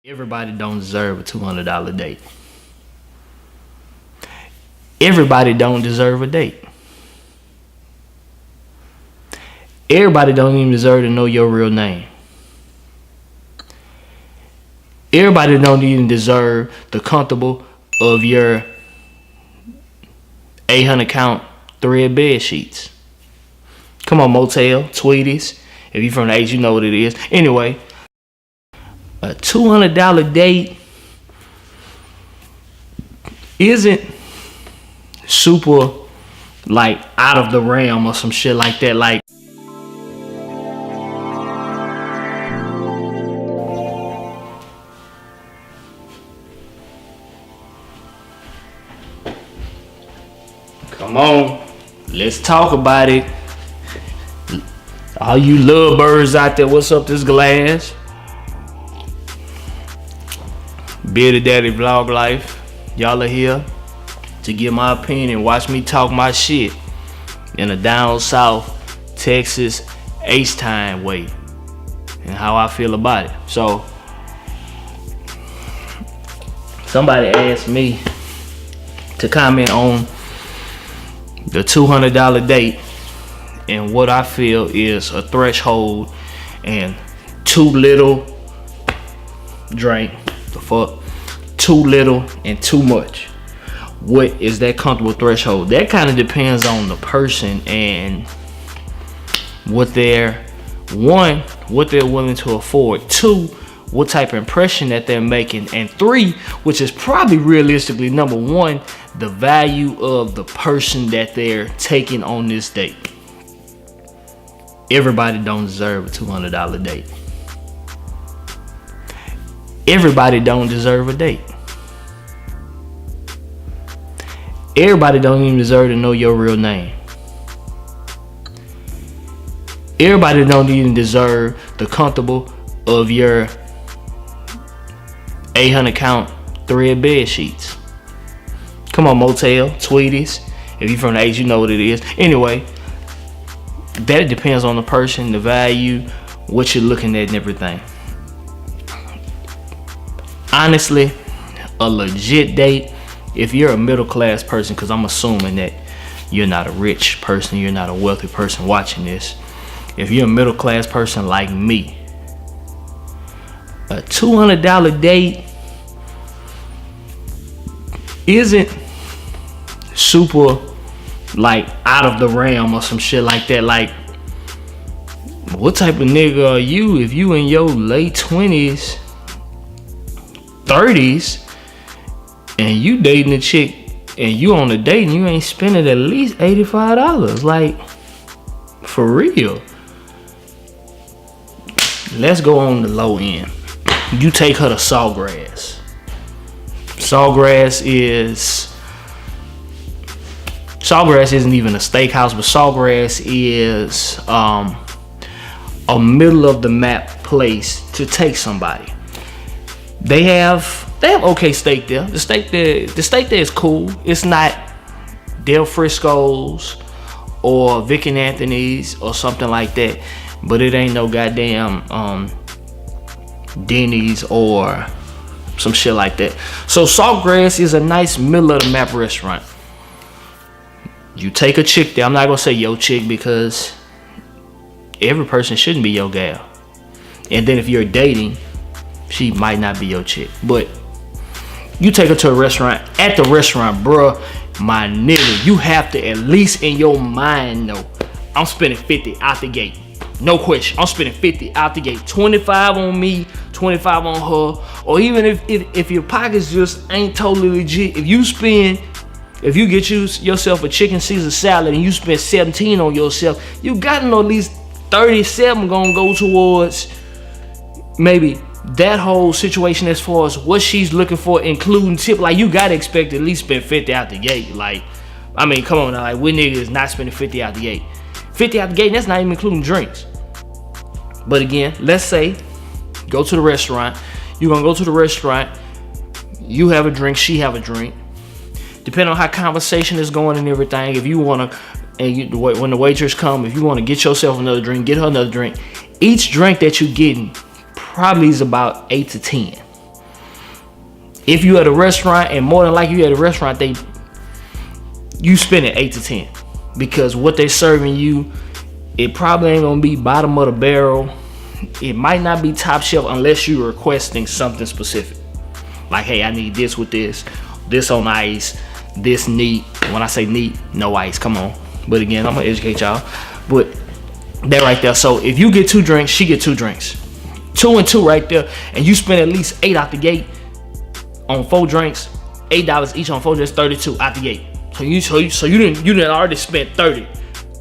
Everybody don't deserve a $200 date. Everybody don't deserve a date. Everybody don't even deserve to know your real name. Everybody don't even deserve the comfortable of your 800 count thread bed sheets. Come on, Motel, Tweeties. If you're from the H, you know what it is. Anyway, a $200 date isn't super like out of the realm or some shit like that. Like, come on, let's talk about it. All you little birds out there, what's up, this Glas? Bearded Daddy Vlog Life. Y'all are here to give my opinion and watch me talk my shit in a down south Texas H-time way and how I feel about it. So, somebody asked me to comment on the $200 date and what I feel is a threshold and too little drink. The fuck? Too little and too much. What is that comfortable threshold? That kind of depends on the person and what they're willing to afford. Two, what type of impression that they're making. And three, which is probably realistically number one, the value of the person that they're taking on this date. Everybody don't deserve a $200 date. Everybody don't deserve a date. Everybody don't even deserve to know your real name. Everybody don't even deserve the comfortable of your 800 count thread bed sheets. Come on, Motel, Tweeties. If you're from the H, you know what it is. Anyway, that depends on the person, the value, what you're looking at and everything. Honestly, a legit date, if you're a middle class person, because I'm assuming that you're not a rich person, you're not a wealthy person watching this. If you're a middle class person like me, a $200 date isn't super like out of the realm or some shit like that. Like, what type of nigga are you if you in your late 20s, 30s, and you dating a chick and you on a date and you ain't spending at least $85? Like, for real. Let's go on the low end. You take her to Sawgrass. Sawgrass isn't even a steakhouse, but Sawgrass is a middle of the map place to take somebody. They have okay steak there. The steak there is cool. It's not Del Frisco's or Vic and Anthony's or something like that, but it ain't no goddamn Denny's or some shit like that. So Sawgrass is a nice middle of the map restaurant. You take a chick there. I'm not gonna say yo chick because every person shouldn't be your gal. And then if you're dating, she might not be your chick. But you take her to a restaurant. At the restaurant, bruh, my nigga, you have to at least in your mind know, I'm spending 50 out the gate. No question. I'm spending 50 out the gate. 25 on me, 25 on her. Or even if your pockets just ain't totally legit, if you get yourself a chicken Caesar salad and you spend 17 on yourself, you gotta know at least 37 gonna go towards maybe that whole situation as far as what she's looking for, including tip. Like, you gotta expect to at least spend 50 out the gate. Like, I mean, come on now. Like, what nigga is not spending 50 out the gate? 50 out the gate, and that's not even including drinks. But again, let's say, go to the restaurant. You're gonna go to the restaurant. You have a drink, she have a drink. Depending on how conversation is going and everything, if you wanna, when the waitress come, if you wanna get yourself another drink, get her another drink. Each drink that you're getting probably is about 8 to 10. If you at a restaurant, and more than likely you at a restaurant, you spending 8 to 10, because what they serving you, it probably ain't gonna be bottom of the barrel. It might not be top shelf unless you're requesting something specific. Like, hey, I need this with this on ice, this neat. When I say neat, no ice, come on. But again, I'm gonna educate y'all. But that right there. So if you get 2 drinks, she get 2 drinks. 2 and 2 right there. And you spend at least 8 out the gate on 4 drinks. $8 each on 4 drinks, 32 out the gate. So you didn't already spent 30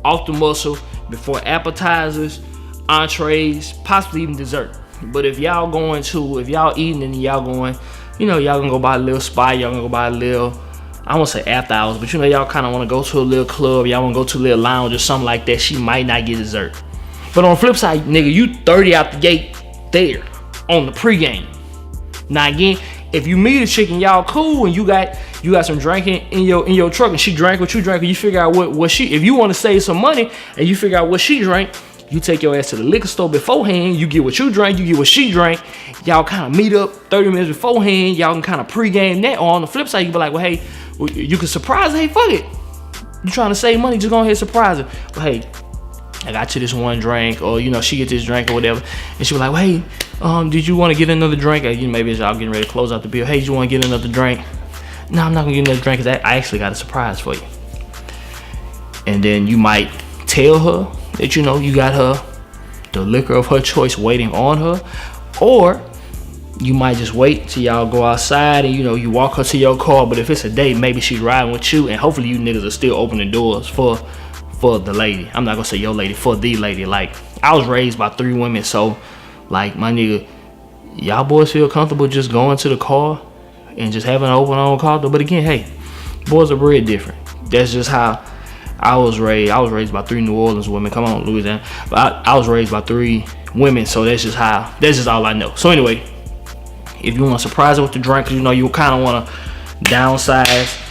off the muscle before appetizers, entrees, possibly even dessert. But if y'all eating and y'all going, y'all gonna go by a little spot, y'all gonna go by a little, I won't say after hours, but y'all kind of want to go to a little club, y'all want to go to a little lounge or something like that, she might not get dessert. But on the flip side, nigga, you 30 out the gate there on the pregame. Now again, if you meet a chick and y'all cool and you got some drinking in your truck and she drank what you drank, and you figure out what she, if you want to save some money and you figure out what she drank, you take your ass to the liquor store beforehand, you get what you drank, you get what she drank, y'all kind of meet up 30 minutes beforehand, y'all can kind of pregame that. Or on the flip side, you can be like, well, hey, you can surprise her, hey, fuck it. You trying to save money, just go ahead and surprise her. Well, hey, I got you this one drink, or she get this drink or whatever, and she was like, well, hey, did you want to get another drink? Maybe it's y'all getting ready to close out the bill. Hey, do you want to get another drink? No, I'm not gonna get another drink because I actually got a surprise for you. And then you might tell her that you got her the liquor of her choice waiting on her, or you might just wait till y'all go outside and you walk her to your car. But if it's a date, maybe she's riding with you, and hopefully you niggas are still opening doors for the lady. I'm not gonna say your lady, for the lady. Like, I was raised by 3 women, so like, my nigga, y'all boys feel comfortable just going to the car and just having an open car door. But again, hey, boys are bred different. That's just how I was raised. I was raised by 3 New Orleans women. Come on, Louisiana. But I was raised by 3 women, so that's just all I know. So anyway, if you want to surprise her with the drink, you kind of want to downsize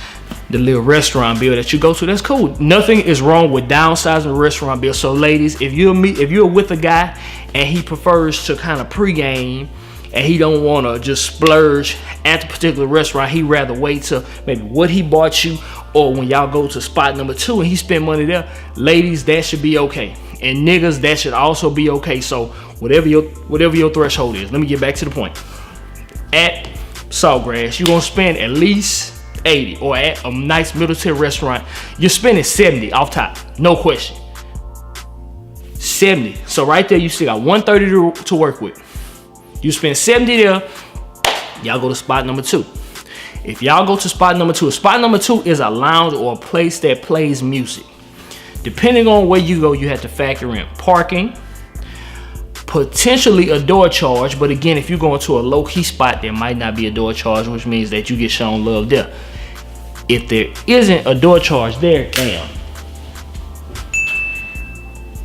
the little restaurant bill that you go to, that's cool. Nothing is wrong with downsizing the restaurant bill. So ladies, if you're with a guy and he prefers to kind of pregame and he don't want to just splurge at the particular restaurant, he rather wait till maybe what he bought you, or when y'all go to spot number 2 and he spend money there, ladies, that should be okay. And niggas, that should also be okay. So whatever your threshold is, let me get back to the point. At Saltgrass, you're gonna spend at least 80, or at a nice middle tier restaurant, you're spending 70 off top, no question. 70. So right there, you still got 130 to work with. You spend 70 there, y'all go to spot number 2. If y'all go to spot number 2 is a lounge or a place that plays music. Depending on where you go, you have to factor in parking, potentially a door charge. But again, if you're going to a low-key spot, there might not be a door charge, which means that you get shown love there. If there isn't a door charge there, damn.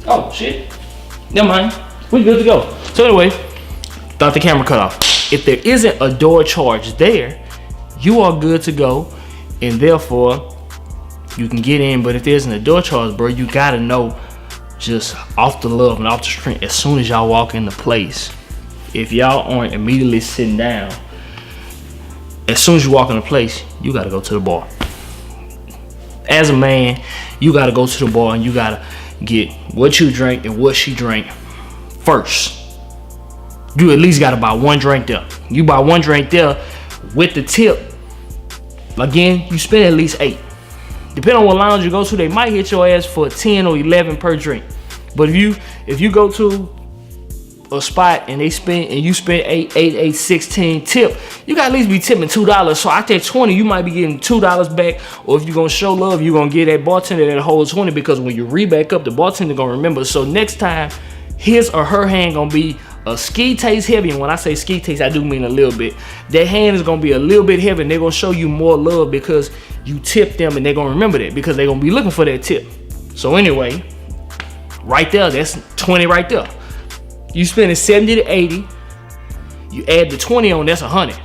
Oh, shit. Never mind. We good to go. So anyway, thought the camera cut off. If there isn't a door charge there, you are good to go, and therefore you can get in. But if there isn't a door charge, bro, you gotta know, just off the love and off the strength, as soon as y'all walk into place, if y'all aren't immediately sitting down, as soon as you walk into place, you gotta go to the bar. As a man, you gotta go to the bar and you gotta get what you drank and what she drank first. You at least gotta buy 1 drink there. You buy 1 drink there with the tip. Again, you spend at least 8. Depending on what lounge you go to, they might hit your ass for 10 or 11 per drink. But if you go to a spot and you spend 8, 16 tip, you gotta at least be tipping $2. So out that 20, you might be getting $2 back. Or if you're gonna show love, you're gonna get that bartender that whole 20, because when you re-back up, the bartender gonna remember. So next time, his or her hand gonna be a ski taste heavy. And when I say ski taste, I do mean a little bit. That hand is gonna be a little bit heavy, and they're gonna show you more love because you tip them, and they're gonna remember that because they're gonna be looking for that tip. So anyway, right there, that's 20 right there. You spending 70 to 80, you add the 20 on, that's 100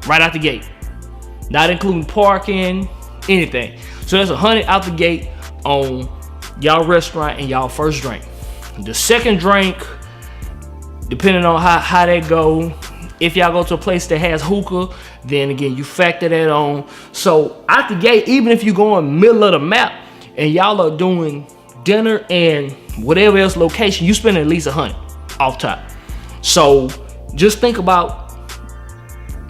right out the gate, not including parking, anything. So that's 100 out the gate on y'all restaurant and y'all first drink. The second drink, depending on how that go, If y'all go to a place that has hookah, then again, you factor that on. So out the gate, even if you go in the middle of the map and y'all are doing dinner and whatever else location, you spend at least $100 off top. So just think about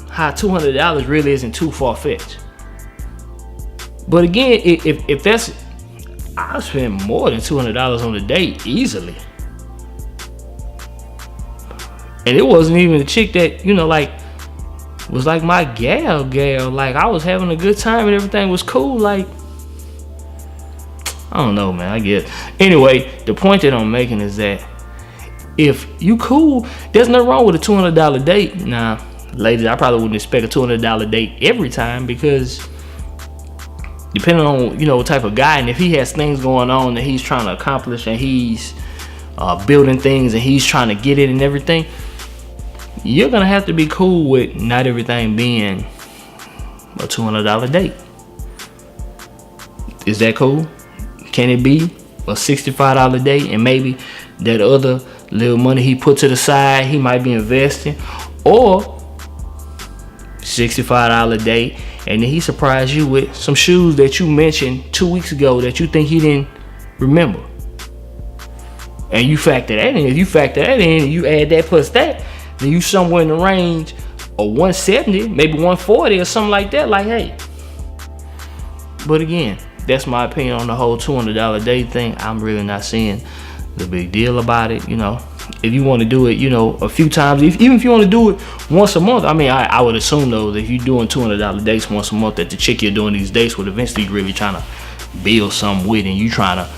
how $200 really isn't too far-fetched. But again, if that's, I spend more than $200 on a date easily. And it wasn't even a chick that, you know, like, was like my gal. Like, I was having a good time and everything was cool. Like, I don't know, man, I guess. Anyway, the point that I'm making is that if you cool, there's nothing wrong with a $200 date. Now, ladies, I probably wouldn't expect a $200 date every time, because depending on, you know, what type of guy, and if he has things going on that he's trying to accomplish and he's building things and he's trying to get it and everything, you're gonna have to be cool with not everything being a $200 date. Is that cool? Can it be a $65 date, and maybe that other little money he put to the side he might be investing, or $65 date and then he surprised you with some shoes that you mentioned 2 weeks ago that you think he didn't remember, and you factor that in. If you factor that in and you add that plus that, then you somewhere in the range of 170, maybe 140 or something like that. Like, hey. But again, that's my opinion on the whole $200 date thing. I'm really not seeing the big deal about it. You know, if you want to do it, you know, a few times, even if you want to do it once a month, I mean, I would assume though that if you're doing $200 dates once a month, that the chick you're doing these dates with eventually really trying to build something with, and you trying to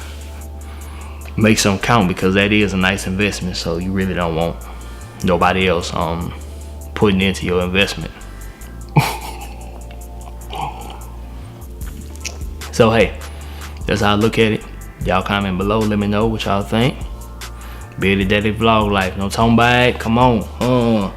make something count, because that is a nice investment. So you really don't want nobody else putting into your investment. So hey, that's how I look at it. Y'all comment below, let me know what y'all think. Billy Daddy Vlog Life, no talking about it. Come on.